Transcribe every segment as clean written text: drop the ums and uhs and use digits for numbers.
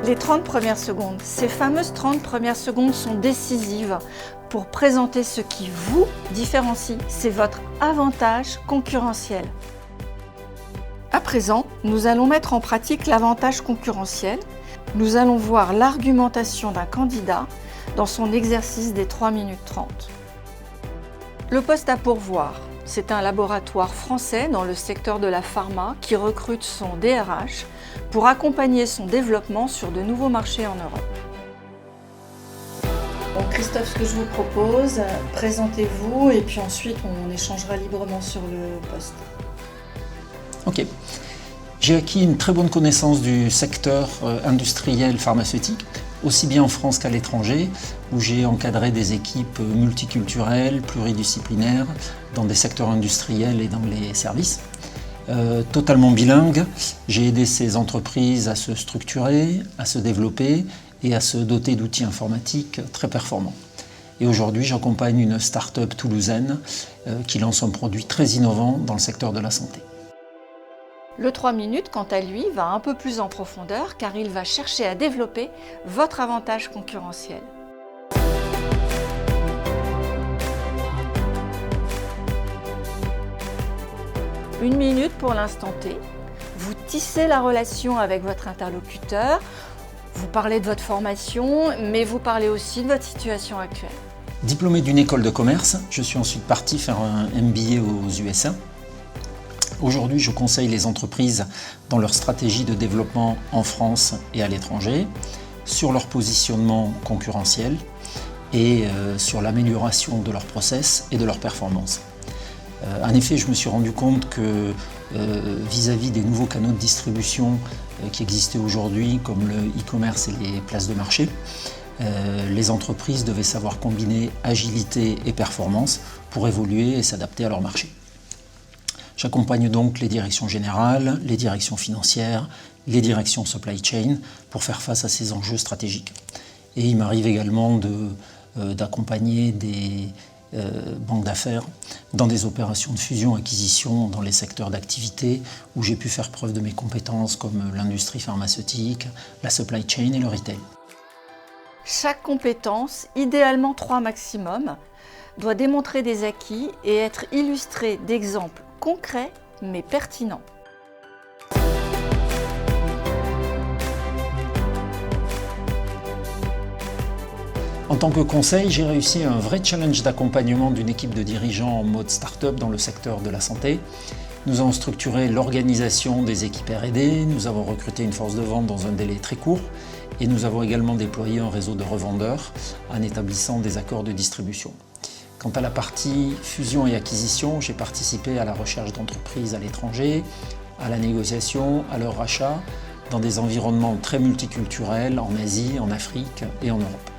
Les 30 premières secondes, ces fameuses 30 premières secondes sont décisives pour présenter ce qui vous différencie, c'est votre avantage concurrentiel. À présent, nous allons mettre en pratique l'avantage concurrentiel. Nous allons voir l'argumentation d'un candidat dans son exercice des 3 minutes 30. Le poste à pourvoir, c'est un laboratoire français dans le secteur de la pharma qui recrute son DRH pour accompagner son développement sur de nouveaux marchés en Europe. Bon, Christophe, ce que je vous propose, présentez-vous et puis ensuite on échangera librement sur le poste. Ok. J'ai acquis une très bonne connaissance du secteur industriel pharmaceutique, aussi bien en France qu'à l'étranger, où j'ai encadré des équipes multiculturelles, pluridisciplinaires, dans des secteurs industriels et dans les services. Totalement bilingue, j'ai aidé ces entreprises à se structurer, à se développer et à se doter d'outils informatiques très performants. Et aujourd'hui, j'accompagne une start-up toulousaine qui lance un produit très innovant dans le secteur de la santé. Le 3 minutes, quant à lui, va un peu plus en profondeur car il va chercher à développer votre avantage concurrentiel. Une minute pour l'instant T. Vous tissez la relation avec votre interlocuteur. Vous parlez de votre formation, mais vous parlez aussi de votre situation actuelle. Diplômé d'une école de commerce, je suis ensuite parti faire un MBA aux USA. Aujourd'hui, je conseille les entreprises dans leur stratégie de développement en France et à l'étranger, sur leur positionnement concurrentiel et sur l'amélioration de leurs process et de leurs performances. En effet, je me suis rendu compte que vis-à-vis des nouveaux canaux de distribution qui existaient aujourd'hui, comme le e-commerce et les places de marché, les entreprises devaient savoir combiner agilité et performance pour évoluer et s'adapter à leur marché. J'accompagne donc les directions générales, les directions financières, les directions supply chain pour faire face à ces enjeux stratégiques. Et il m'arrive également d'accompagner des banques d'affaires dans des opérations de fusion-acquisition dans les secteurs d'activité où j'ai pu faire preuve de mes compétences comme l'industrie pharmaceutique, la supply chain et le retail. Chaque compétence, idéalement 3 maximum, doit démontrer des acquis et être illustrée d'exemples concrets mais pertinents. En tant que conseil, j'ai réussi un vrai challenge d'accompagnement d'une équipe de dirigeants en mode start-up dans le secteur de la santé. Nous avons structuré l'organisation des équipes R&D, nous avons recruté une force de vente dans un délai très court et nous avons également déployé un réseau de revendeurs en établissant des accords de distribution. Quant à la partie fusion et acquisition, j'ai participé à la recherche d'entreprises à l'étranger, à la négociation, à leur rachat, dans des environnements très multiculturels en Asie, en Afrique et en Europe.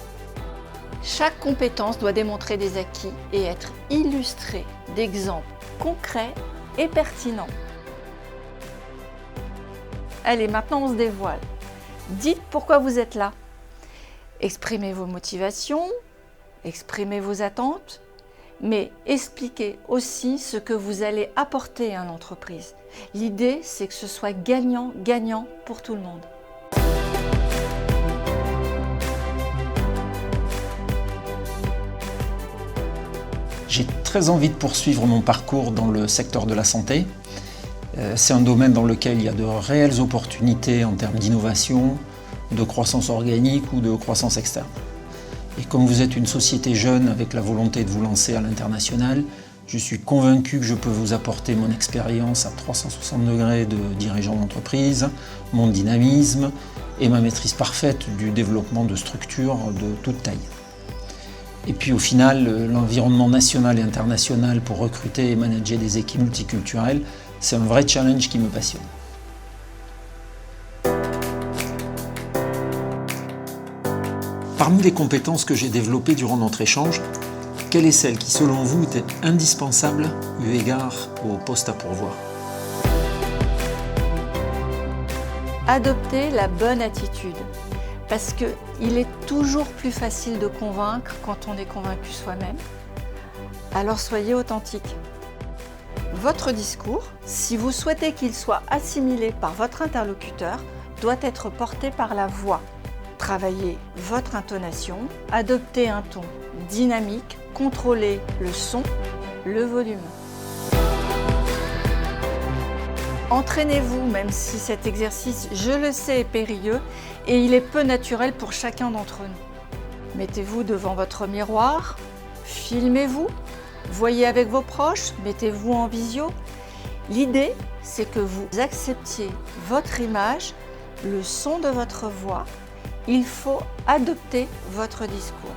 Chaque compétence doit démontrer des acquis et être illustrée d'exemples concrets et pertinents. Allez, maintenant on se dévoile. Dites pourquoi vous êtes là. Exprimez vos motivations, exprimez vos attentes, mais expliquez aussi ce que vous allez apporter à l'entreprise. L'idée, c'est que ce soit gagnant-gagnant pour tout le monde. J'ai très envie de poursuivre mon parcours dans le secteur de la santé. C'est un domaine dans lequel il y a de réelles opportunités en termes d'innovation, de croissance organique ou de croissance externe. Et comme vous êtes une société jeune avec la volonté de vous lancer à l'international, je suis convaincu que je peux vous apporter mon expérience à 360 degrés de dirigeant d'entreprise, mon dynamisme et ma maîtrise parfaite du développement de structures de toute taille. Et puis au final, l'environnement national et international pour recruter et manager des équipes multiculturelles, c'est un vrai challenge qui me passionne. Parmi les compétences que j'ai développées durant notre échange, quelle est celle qui, selon vous, était indispensable eu égard au poste à pourvoir ? Adoptez la bonne attitude, parce qu'il est toujours plus facile de convaincre quand on est convaincu soi-même. Alors soyez authentique. Votre discours, si vous souhaitez qu'il soit assimilé par votre interlocuteur, doit être porté par la voix. Travaillez votre intonation, adoptez un ton dynamique, contrôlez le son, le volume. Entraînez-vous, même si cet exercice, je le sais, est périlleux et il est peu naturel pour chacun d'entre nous. Mettez-vous devant votre miroir, filmez-vous, voyez avec vos proches, mettez-vous en visio. L'idée, c'est que vous acceptiez votre image, le son de votre voix. Il faut adopter votre discours.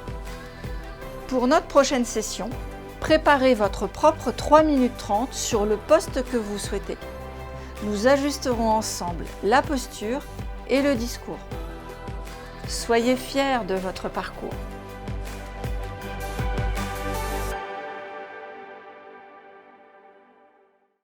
Pour notre prochaine session, préparez votre propre 3 minutes 30 sur le poste que vous souhaitez. Nous ajusterons ensemble la posture et le discours. Soyez fiers de votre parcours.